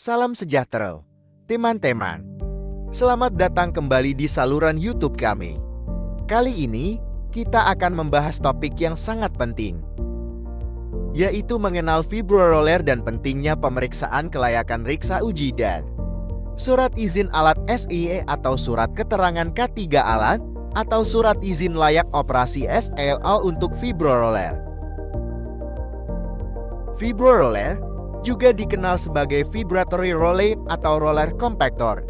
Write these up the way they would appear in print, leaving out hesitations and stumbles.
Salam sejahtera, teman-teman. Selamat datang kembali di saluran YouTube kami. Kali ini, kita akan membahas topik yang sangat penting, yaitu mengenal fibroroller dan pentingnya pemeriksaan kelayakan riksa uji dan surat izin alat SIE atau surat keterangan K3 alat atau surat izin layak operasi SEL untuk fibroroller. Fibroroller juga dikenal sebagai vibratory roller atau roller compactor,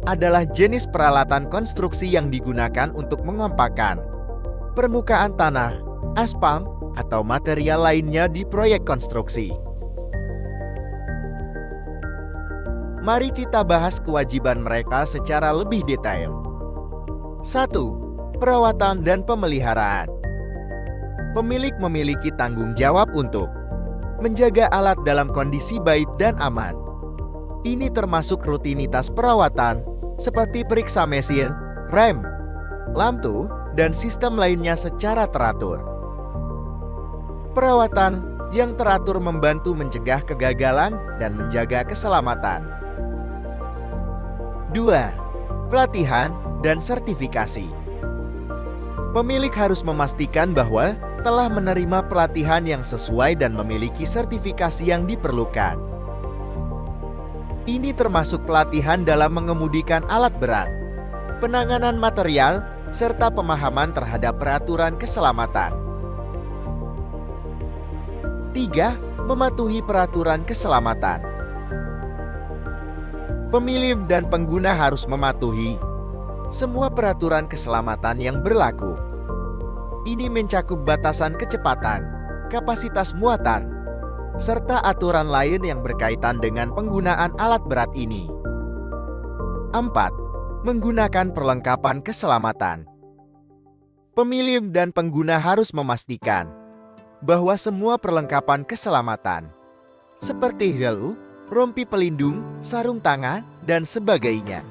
adalah jenis peralatan konstruksi yang digunakan untuk mengompakkan permukaan tanah, aspal, atau material lainnya di proyek konstruksi. Mari kita bahas kewajiban mereka secara lebih detail. 1. Perawatan dan pemeliharaan. Pemilik memiliki tanggung jawab untuk menjaga alat dalam kondisi baik dan aman. Ini termasuk rutinitas perawatan, seperti periksa mesin, rem, lampu, dan sistem lainnya secara teratur. Perawatan yang teratur membantu mencegah kegagalan dan menjaga keselamatan. 2. Pelatihan dan sertifikasi. Pemilik harus memastikan bahwa telah menerima pelatihan yang sesuai dan memiliki sertifikasi yang diperlukan. Ini termasuk pelatihan dalam mengemudikan alat berat, penanganan material, serta pemahaman terhadap peraturan keselamatan. 3. Mematuhi peraturan keselamatan. Pemilik dan pengguna harus mematuhi semua peraturan keselamatan yang berlaku. Ini mencakup batasan kecepatan, kapasitas muatan, serta aturan lain yang berkaitan dengan penggunaan alat berat ini. 4. Menggunakan perlengkapan keselamatan. Pemilik dan pengguna harus memastikan bahwa semua perlengkapan keselamatan, seperti helm, rompi pelindung, sarung tangan, dan sebagainya,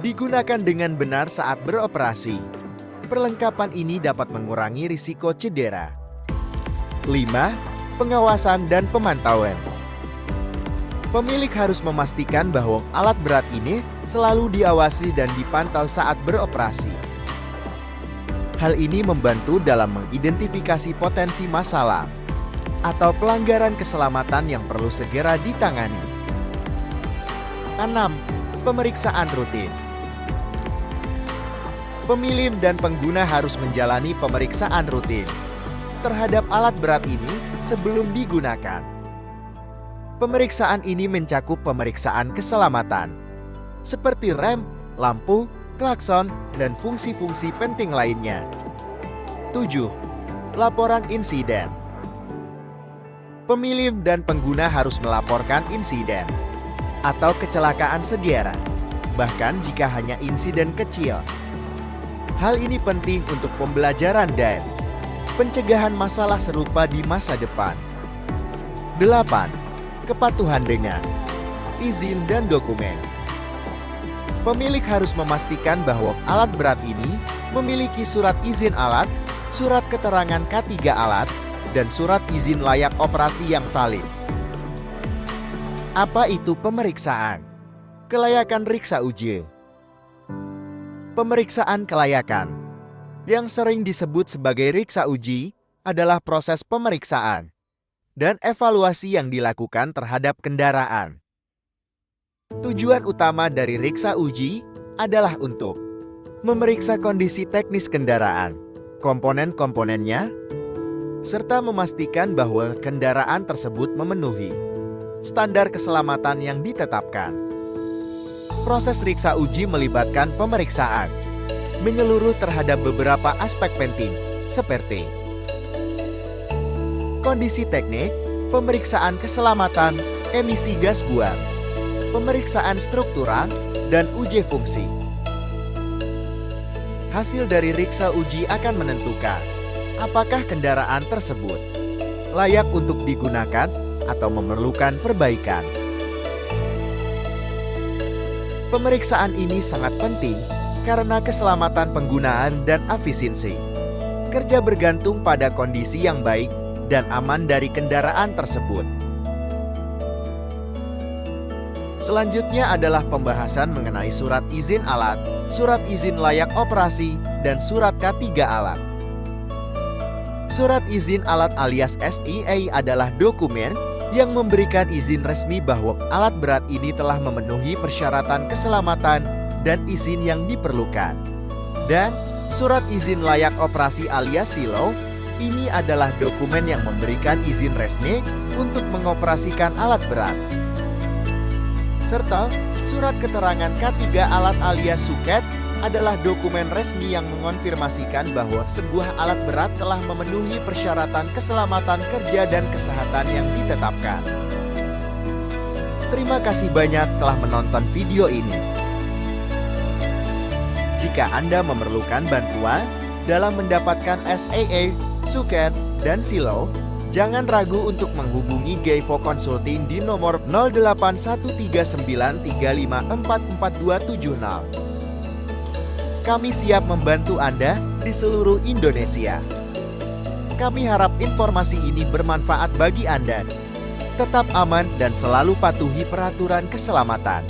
digunakan dengan benar saat beroperasi. Perlengkapan ini dapat mengurangi risiko cedera. 5. Pengawasan dan pemantauan. Pemilik harus memastikan bahwa alat berat ini selalu diawasi dan dipantau saat beroperasi. Hal ini membantu dalam mengidentifikasi potensi masalah atau pelanggaran keselamatan yang perlu segera ditangani. 6. Pemeriksaan rutin. Pemilik dan pengguna harus menjalani pemeriksaan rutin terhadap alat berat ini sebelum digunakan. Pemeriksaan ini mencakup pemeriksaan keselamatan, seperti rem, lampu, klakson, dan fungsi-fungsi penting lainnya. 7. Laporan insiden. Pemilik dan pengguna harus melaporkan insiden atau kecelakaan sejarah, bahkan jika hanya insiden kecil. Hal ini penting untuk pembelajaran dan pencegahan masalah serupa di masa depan. 8. Kepatuhan dengan izin dan dokumen. Pemilik harus memastikan bahwa alat berat ini memiliki surat izin alat, surat keterangan K3 alat, dan surat izin layak operasi yang valid. Apa itu pemeriksaan? Kelayakan riksa uji. Pemeriksaan kelayakan, yang sering disebut sebagai riksa uji, adalah proses pemeriksaan dan evaluasi yang dilakukan terhadap kendaraan. Tujuan utama dari riksa uji adalah untuk memeriksa kondisi teknis kendaraan, komponen-komponennya, serta memastikan bahwa kendaraan tersebut memenuhi standar keselamatan yang ditetapkan. Proses riksa uji melibatkan pemeriksaan menyeluruh terhadap beberapa aspek penting, seperti kondisi teknik, pemeriksaan keselamatan, emisi gas buang, pemeriksaan struktural, dan uji fungsi. Hasil dari riksa uji akan menentukan apakah kendaraan tersebut layak untuk digunakan atau memerlukan perbaikan. Pemeriksaan ini sangat penting karena keselamatan penggunaan dan efisiensi kerja bergantung pada kondisi yang baik dan aman dari kendaraan tersebut. Selanjutnya adalah pembahasan mengenai surat izin alat, surat izin layak operasi, dan surat K3 alat. Surat izin alat alias SIA adalah dokumen yang memberikan izin resmi bahwa alat berat ini telah memenuhi persyaratan keselamatan dan izin yang diperlukan. Dan surat izin layak operasi alias SILO, ini adalah dokumen yang memberikan izin resmi untuk mengoperasikan alat berat. Serta surat keterangan K3 alat alias SUKET adalah dokumen resmi yang mengonfirmasikan bahwa sebuah alat berat telah memenuhi persyaratan keselamatan kerja dan kesehatan yang ditetapkan. Terima kasih banyak telah menonton video ini. Jika Anda memerlukan bantuan dalam mendapatkan SAA, SUKET, dan SILO, jangan ragu untuk menghubungi Geivo Consulting di nomor 081393544270. Kami siap membantu Anda di seluruh Indonesia. Kami harap informasi ini bermanfaat bagi Anda. Tetap aman dan selalu patuhi peraturan keselamatan.